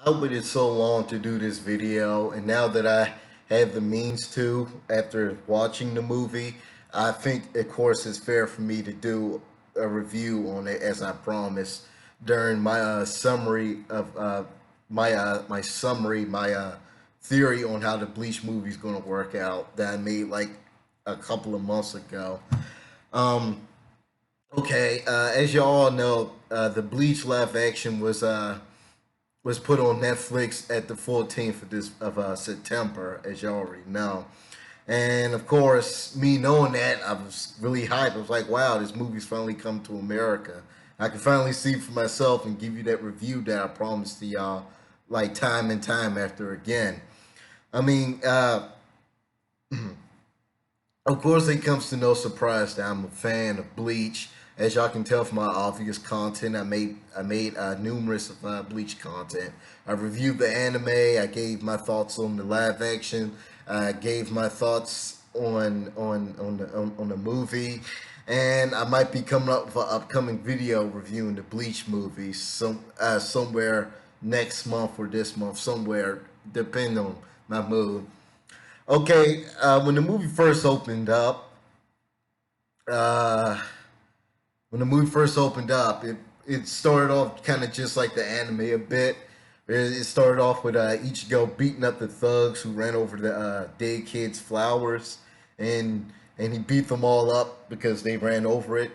I waited so long to do this video, and now that I have the means to, after watching the movie, I think, of course, it's fair for me to do a review on it as I promised during my summary of my theory on how the Bleach movie is going to work out that I made like a couple of months ago. Um, okay, as you all know, the Bleach live action was put on Netflix at the 14th of September, as you already know. And of course, me knowing that, I was really hyped. I was like, wow, this movie's finally come to America. I can finally see for myself and give you that review that I promised to y'all, like time and time after again. I mean, of course, it comes to no surprise that I'm a fan of Bleach. As y'all can tell from my obvious content, I made numerous of Bleach content. I reviewed the anime. I gave my thoughts on the live action. I gave my thoughts on the movie, and I might be coming up with an upcoming video reviewing the Bleach movie somewhere next month or this month, somewhere depending on my mood. Okay, when the movie first opened up, uh, it started off kind of just like the anime a bit. It started off with Ichigo beating up the thugs who ran over the dead kids' flowers, and he beat them all up because they ran over it.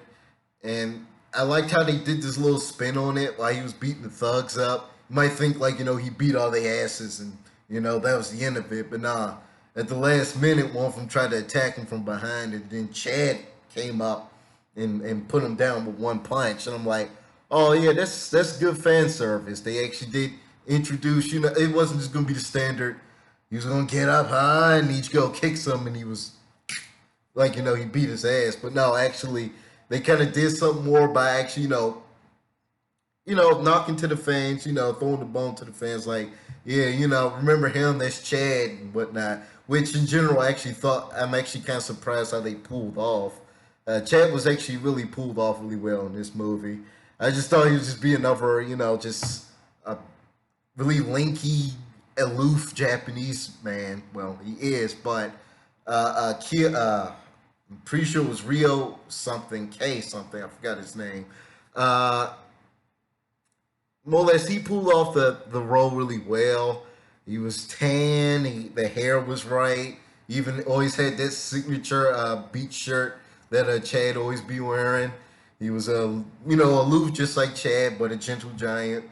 And I liked how they did this little spin on it while he was beating the thugs up. You might think like he beat all their asses and that was the end of it, but nah. At the last minute, one of them tried to attack him from behind, and then Chad came up and put him down with one punch. And I'm like, oh yeah, that's good fan service. They actually did introduce, it wasn't just gonna be the standard. He was gonna get up high and each go kick some, and he was like, he beat his ass. But no, actually, they kind of did something more by actually, knocking to the fans, throwing the bone to the fans, like, yeah, remember him, that's Chad and whatnot. Which in general, I actually thought, I'm actually kind of surprised how they pulled off. Chad was actually really pulled off really well in this movie. I just thought he was just be another, just a really lanky, aloof Japanese man. Well, he is, but I'm pretty sure it was Rio something, K something, I forgot his name. Uh, More or less, he pulled off the role really well. He was tan. The hair was right. He even always had that signature beach shirt that Chad always be wearing. He was aloof just like Chad, but a gentle giant.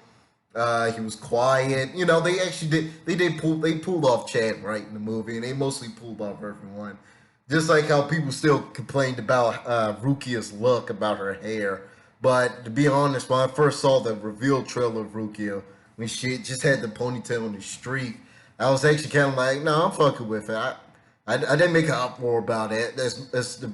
He was quiet. They actually they pulled off Chad right in the movie, and they mostly pulled off everyone. Just like how people still complained about Rukia's look, about her hair. But to be honest, when I first saw the reveal trailer of Rukia, when she just had the ponytail on the street, I was actually kind of like, no, I'm fucking with it. I didn't make an uproar about it. As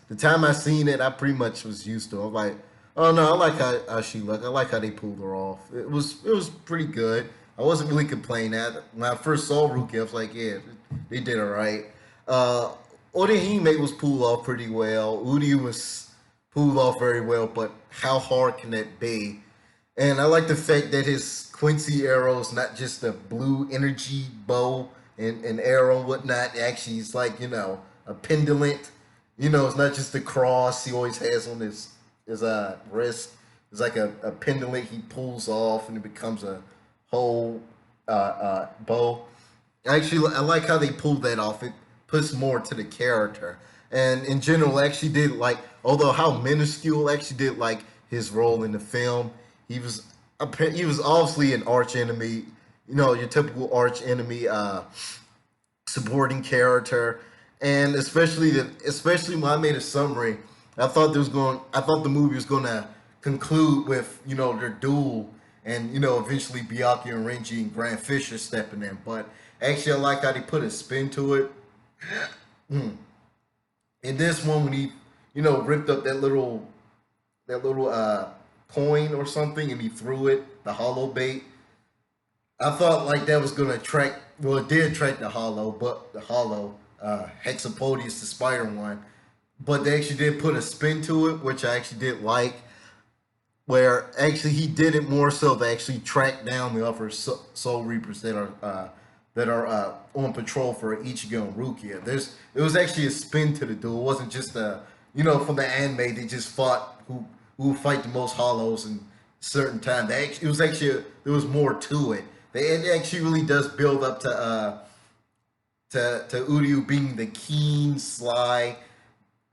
the time I seen it, I pretty much was used to it. I'm like, oh no, I like how she looked. I like how they pulled her off. It was pretty good. I wasn't really complaining that when I first saw Rukia. I was like, yeah, they did all right. Uh, Orihime was pulled off pretty well. Udi was pulled off very well, but how hard can that be? And I like the fact that his Quincy arrow is not just a blue energy bow and arrow and whatnot. Actually, it's like, a pendulent. It's not just the cross he always has on his wrist. It's like a pendulent he pulls off and it becomes a whole bow. Actually, I like how they pulled that off. It puts more to the character, and in general, actually did like, although how minuscule, actually did like his role in the film. He was he was obviously an arch enemy, your typical arch enemy supporting character, and especially when I made a summary, I thought the movie was going to conclude with their duel, and eventually Byakuya and Renji and Grand Fisher stepping in, but actually I like how they put a spin to it. In this one, when he ripped up that little coin or something and he threw it, the hollow bait, I thought like that was gonna attract. Well, it did attract the hollow Hexapodius, the spider one. But they actually did put a spin to it, which I actually did like. where actually he did it more so to actually track down the other Soul Reapers that are on patrol for Ichigo and Rukia. It was actually a spin to the duel. It wasn't just a from the anime they just fought who would fight the most hollows in certain time. It was actually there was more to it. It actually really does build up to Uryu being the keen, sly,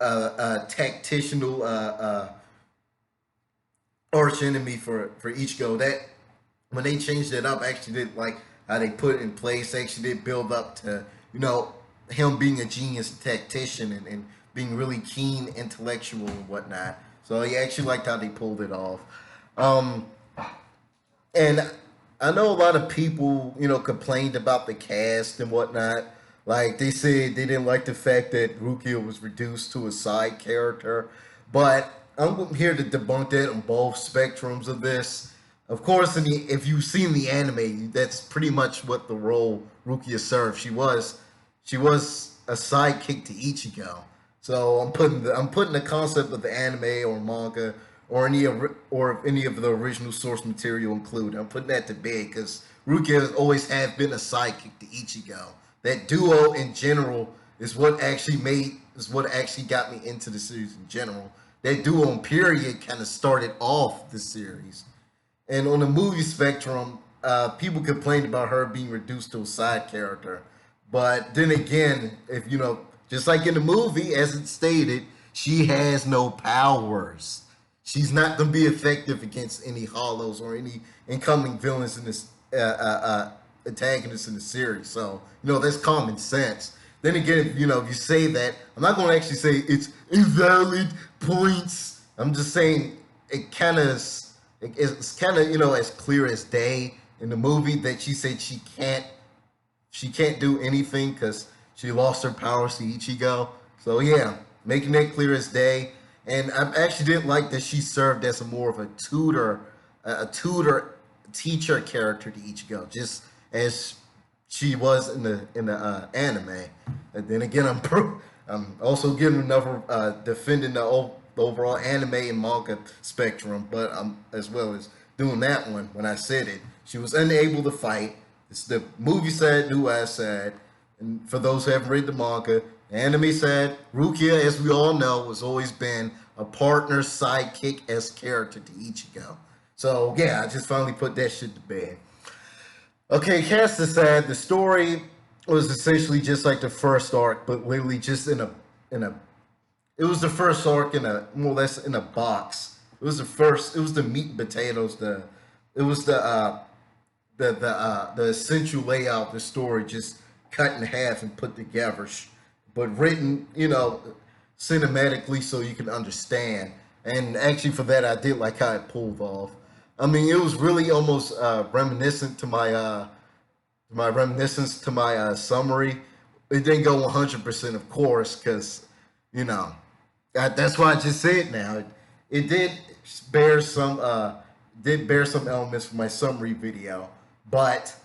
tacticianal arch enemy for Ichigo. That when they changed it up, actually did like how they put it in place. Actually did build up to him being a genius tactician and being really keen, intellectual and whatnot. So he actually liked how they pulled it off. Um, and I know a lot of people, complained about the cast and whatnot. Like they said they didn't like the fact that Rukia was reduced to a side character. But I'm here to debunk that on both spectrums of this. Of course, if you've seen the anime, that's pretty much what the role Rukia served. She was a sidekick to Ichigo. So I'm putting the concept of the anime or manga or any of the original source material included. I'm putting that to bed because Rukia has always have been a sidekick to Ichigo. That duo in general is what actually got me into the series in general. That duo in period kind of started off the series. And on the movie spectrum, people complained about her being reduced to a side character. But then again, if just like in the movie, as it stated, she has no powers. She's not going to be effective against any hollows or any incoming villains in this antagonists in the series. So that's common sense. Then again, if you say that, I'm not going to actually say it's invalid points. I'm just saying it's kind of as clear as day in the movie that she said she can't do anything because she lost her powers to Ichigo. So yeah, making that clear as day. And I actually didn't like that she served as more of a tutor teacher character to Ichigo, just as she was in the anime. And then again, I'm also getting another defending the overall anime and manga spectrum, but I'm as well as doing that one when I said it. She was unable to fight. It's the movie said, who I said, and for those who haven't read the manga, the anime said Rukia, as we all know, has always been a partner sidekick as character to Ichigo. So yeah, I just finally put that shit to bed. Okay, cast aside, the story was essentially just like the first arc, but literally just in a it was the first arc in a more or less in a box. It was the meat and potatoes, it was the essential layout of the story just cut in half and put together, but written, cinematically so you can understand. And actually, for that, I did like how it pulled off. I mean, it was really almost reminiscent to my reminiscence to my summary. It didn't go 100%, of course, because that's why I just said now. It bear some did bear some elements from my summary video, but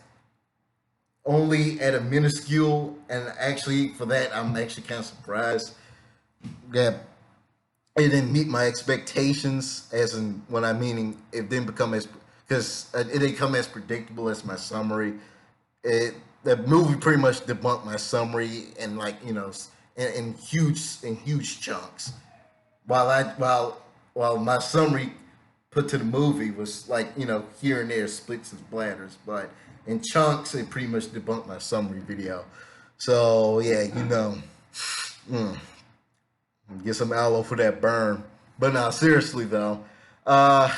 only at a minuscule. And actually, for that, I'm actually kind of surprised that it didn't meet my expectations. As in, when I meaning it didn't become as because it didn't come as predictable as my summary. The movie pretty much debunked my summary and in huge chunks. While my summary put to the movie was here and there splits and splatters, but in chunks it pretty much debunked my summary video. So yeah, get some aloe for that burn. But now seriously though, I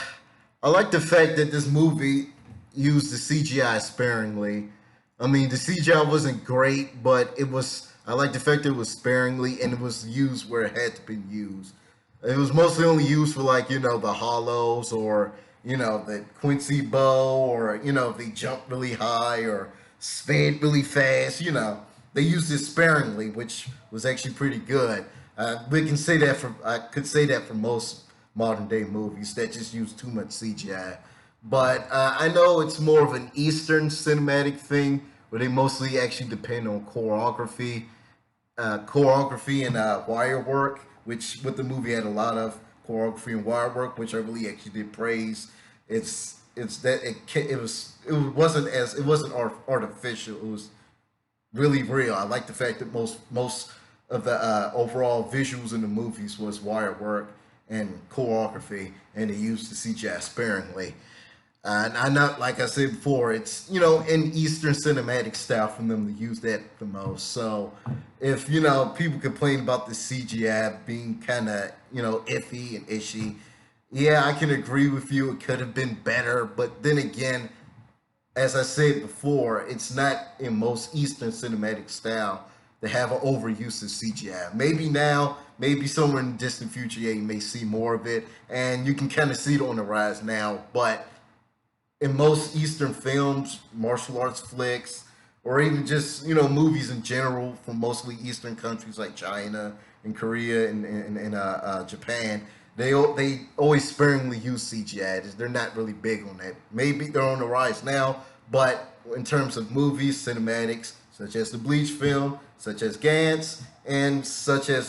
like the fact that this movie used the CGI sparingly. I mean, the CGI wasn't great, but it was. I like the fact that it was sparingly and it was used where it had to be used. It was mostly only used for the hollows or the Quincy bow or if they jumped really high or sped really fast. They used it sparingly, which was actually pretty good. We can say that I could say that for most modern day movies that just use too much CGI. But I know it's more of an Eastern cinematic thing where they mostly actually depend on choreography and wire work, which what the movie had a lot of. choreography and wire work, which I really actually did praise. It's that it wasn't artificial. It was really real. I like the fact that most of the overall visuals in the movies was wire work and choreography, and they used the CGI sparingly. And I know, like I said before, it's in Eastern cinematic style for them to use that the most. So if people complain about the CGI being kind of iffy and ishy, yeah, I can agree with you. It could have been better, but then again, as I said before, it's not in most Eastern cinematic style to have an overuse of CGI. Maybe now, maybe somewhere in the distant future, yeah, you may see more of it, and you can kind of see it on the rise now. But in most Eastern films, martial arts flicks, or even just movies in general from mostly Eastern countries like China and Korea and Japan, they always sparingly use CGI. They're not really big on that. Maybe they're on the rise now, but in terms of movies, cinematics, such as the Bleach film, such as GANTZ, and such as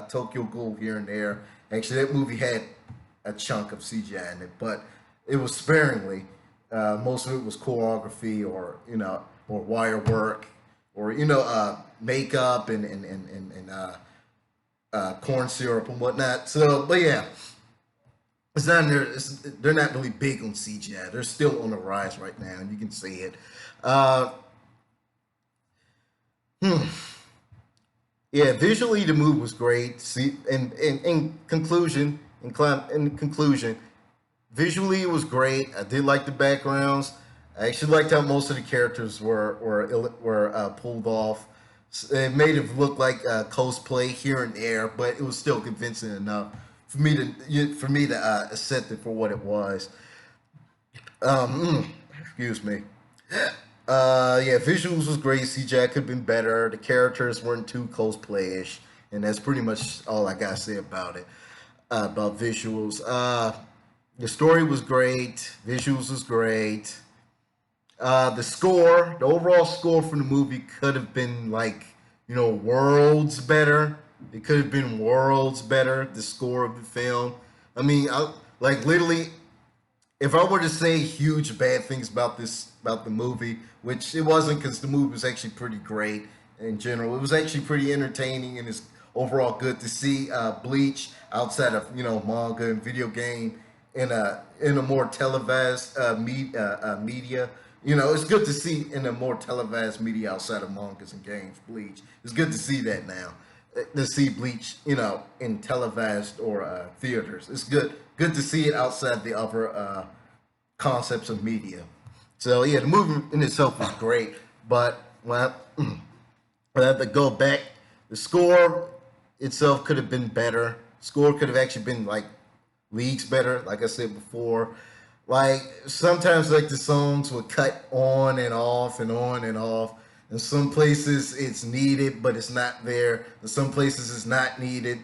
Tokyo Ghoul here and there. Actually, that movie had a chunk of CGI in it, but it was sparingly. Most of it was choreography or wire work or makeup and corn syrup and whatnot. So, but yeah, it's not they're not really big on CGI. They're still on the rise right now, and you can see it. Uh, hmm. Yeah, visually the movie was great. See, and in conclusion, visually it was great. I did like the backgrounds. I actually liked how most of the characters were pulled off. It made it look like cosplay here and there, but it was still convincing enough for me to accept it for what it was. Excuse me. Yeah, visuals was great. CGI could have been better. The characters weren't too cosplayish, and that's pretty much all I gotta say about it. About visuals. The story was great. Visuals was great. The overall score from the movie could have been like, worlds better. It could have been worlds better. The score of the film. I mean, like literally, if I were to say huge bad things about the movie, which it wasn't because the movie was actually pretty great in general. It was actually pretty entertaining and it's overall good to see Bleach outside of manga and video game in a more televised media. It's good to see in a more televised media outside of mangas and games. Bleach. It's good to see that now. To see Bleach, in televised or theaters. It's good to see it outside the other concepts of media. So yeah, the movie in itself was great, but I have to go back. The score itself could have been better. Score could have actually been like leagues better, like I said before. Like sometimes like the songs would cut on and off and on and off. In some places it's needed, but it's not there. In some places it's not needed.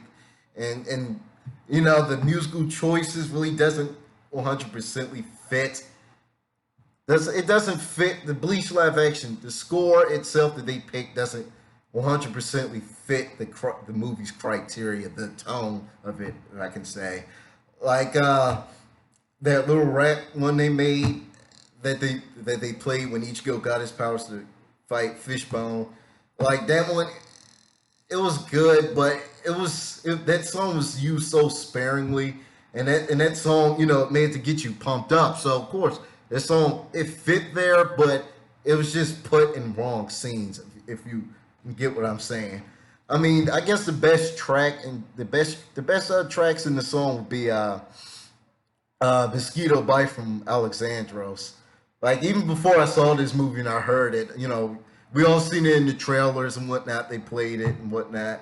And the musical choices really doesn't 100% fit. It doesn't fit the Bleach live action. The score itself that they picked doesn't 100% fit the movie's criteria, the tone of it, if I can say. Like that little rap one they made that they played when Ichigo got his powers to fight Fishbone. Like that one, it was good, but that song was used so sparingly, and that song, made to get you pumped up. So of course, that song it fit there, but it was just put in wrong scenes. If you get what I'm saying. I mean, I guess the best track and the best tracks in the song would be Mosquito Bite from Alexandros. Like even before I saw this movie and I heard it, we all seen it in the trailers and whatnot. They played it and whatnot.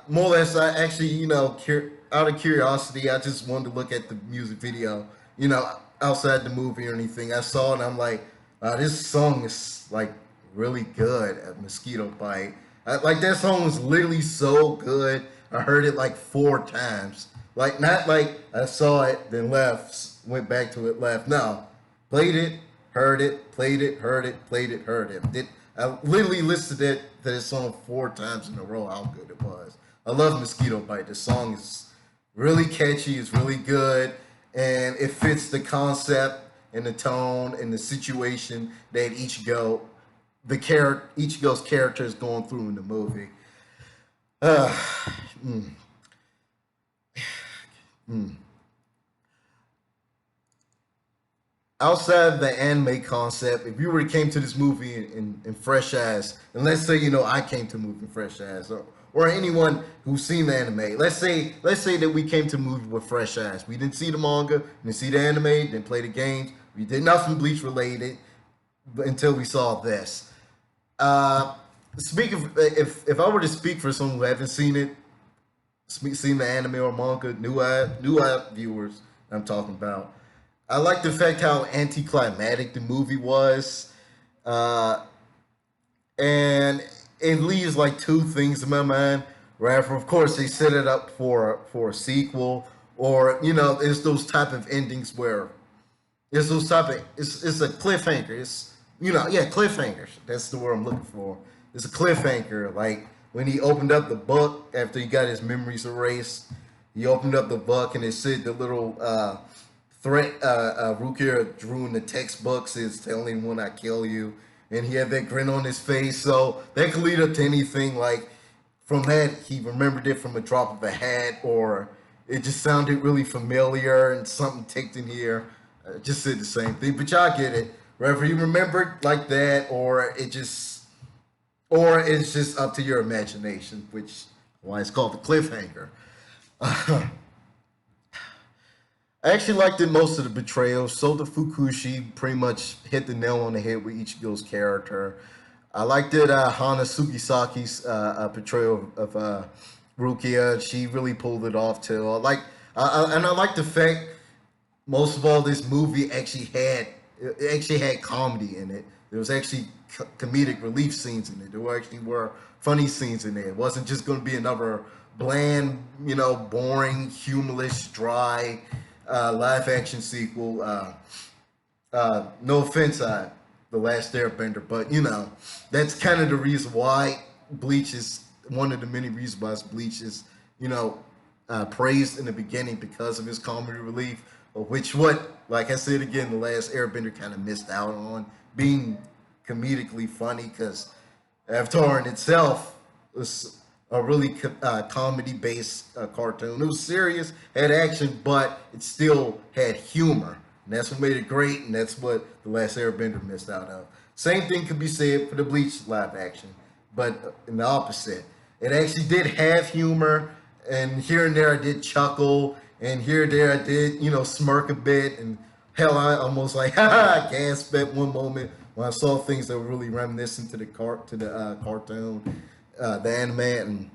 More or less, I actually, out of curiosity, I just wanted to look at the music video, outside the movie or anything. I saw it and I'm like, this song is like really good at Mosquito Bite. Like that song was literally so good. I heard it like 4 times. Like not like I saw it, then left, went back to it, left. No, played it, heard it, played it, heard it, played it, heard it. I literally listened to that song 4 times in a row. How good it was. I love Mosquito Bite. The song is really catchy. It's really good, and it fits the concept and the tone and the situation that each girl's character is going through in the movie. Uh, mm, mm. Outside of the anime concept, if you were came to this movie in fresh eyes, and let's say I came to the movie in fresh eyes, or anyone who's seen the anime, let's say that we came to the movie with fresh eyes. We didn't see the manga, didn't see the anime, didn't play the games, we did nothing Bleach related until we saw this. Uh, Speak of if I were to speak for someone who haven't seen it, seen the anime or manga, new eye viewers, I'm talking about. I like the fact how anticlimactic the movie was, uh, and it leaves like two things in my mind. Right, of course they set it up for a sequel, or it's those type of endings where it's those type of it's a cliffhanger. It's yeah, cliffhangers. That's the word I'm looking for. It's a cliffhanger. Like when he opened up the book after he got his memories erased, he opened up the book and it said the little threat Rukia drew in the textbooks is telling when I kill you, and he had that grin on his face. So that could lead up to anything. Like from that, he remembered it from a drop of a hat, or it just sounded really familiar and something ticked in here. Just said the same thing, but y'all get it. Whether you remember it like that, or it's just up to your imagination, which why it's called the cliffhanger. I actually liked it most of the betrayals. Sota Fukushi pretty much hit the nail on the head with Ichigo's character. I liked it. Hana Sugisaki's portrayal of Rukia. She really pulled it off too. And I like the fact most of all this movie actually had comedy in it. There was actually comedic relief scenes in it. There actually were funny scenes in there. It wasn't just going to be another bland, boring, humorless, dry live action sequel. No offense, The Last Airbender, but that's kind of the reason why Bleach is one of the many reasons why Bleach is praised in the beginning because of his comedy relief, which like I said again, The Last Airbender kind of missed out on being comedically funny because Avatar in itself was a really comedy-based cartoon. It was serious, had action, but it still had humor. And that's what made it great, and that's what The Last Airbender missed out of. Same thing could be said for the Bleach live action, but in the opposite. It actually did have humor, and here and there I did chuckle, and here and there I did, smirk a bit, and hell, I almost like, gasped at one moment when I saw things that were really reminiscent to the cartoon, the anime, and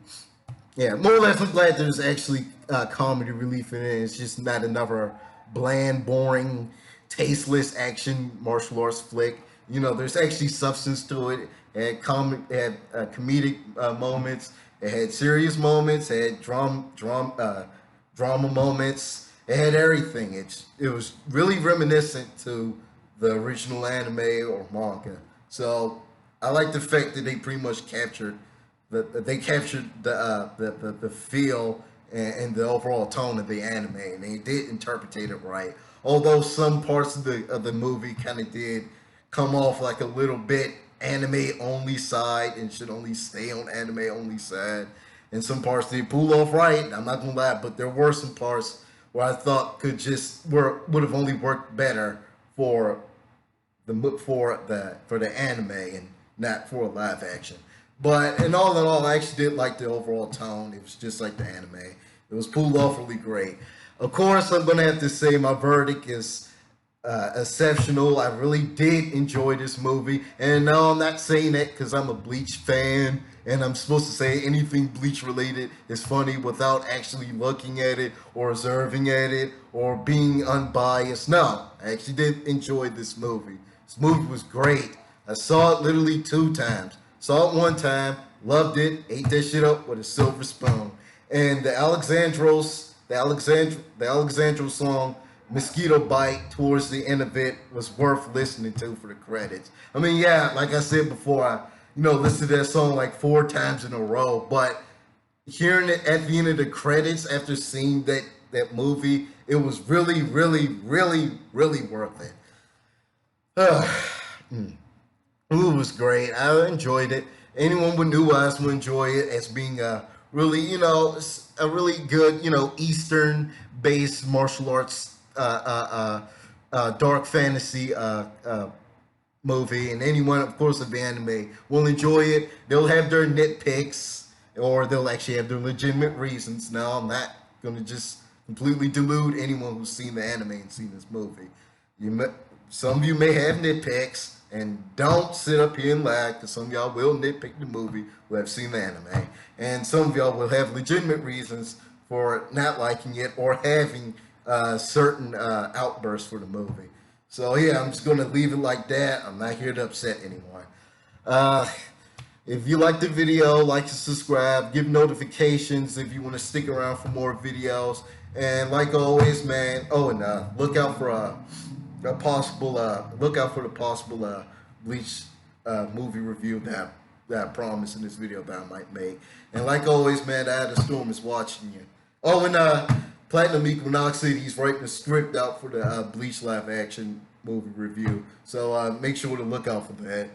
yeah, more or less, I'm glad there's actually comedy relief in it. It's just not another bland, boring, tasteless action martial arts flick. There's actually substance to it. It had comedic moments. It had serious moments. It had drama moments. It had everything. It was really reminiscent to the original anime or manga. So I like the fact that they pretty much captured the feel and the overall tone of the anime, and they did interpret it right. Although some parts of the movie kind of did come off like a little bit anime only side and should only stay on anime only side, and some parts they pull off right. I'm not gonna lie, but there were some parts where I thought would have only worked better for the anime and not for a live action. But in all, I actually did like the overall tone. It was just like the anime. It was pulled off really great. Of course, I'm gonna have to say my verdict is exceptional. I really did enjoy this movie, and no, I'm not saying that because I'm a Bleach fan and I'm supposed to say anything Bleach related is funny without actually looking at it or observing at it or being unbiased. No, I actually did enjoy this movie. This movie was great. I saw it literally 2 times. Saw it 1 time, loved it, ate that shit up with a silver spoon. And the Alexandros song Mosquito Bite towards the end of it was worth listening to for the credits. I mean, yeah, like I said before, I listened to that song like 4 times in a row, but hearing it at the end of the credits after seeing that movie, it was really, really, really, really worth it. It was great. I enjoyed it. Anyone with new eyes will enjoy it as being a really, a really good, Eastern based martial arts, dark fantasy movie. And anyone, of course, of anime will enjoy it. They'll have their nitpicks, or they'll actually have their legitimate reasons. No, I'm not going to just completely delude anyone who's seen the anime and seen this movie. You may, some of you may have nitpicks, and don't sit up here and lie, because some of y'all will nitpick the movie who have seen the anime, and some of y'all will have legitimate reasons for not liking it or having certain outbursts for the movie. So yeah, I'm just going to leave it like that. I'm not here to upset anyone. Uh, if you like the video, like and subscribe, give notifications if you want to stick around for more videos. And like always, man, oh, and look out for a possible look out for the possible Bleach movie review that I promise in this video that I might make. And like always, man, the Storm is watching you. Oh, and Platinum Equinox said he's writing a script out for the Bleach live action movie review. So make sure to look out for that.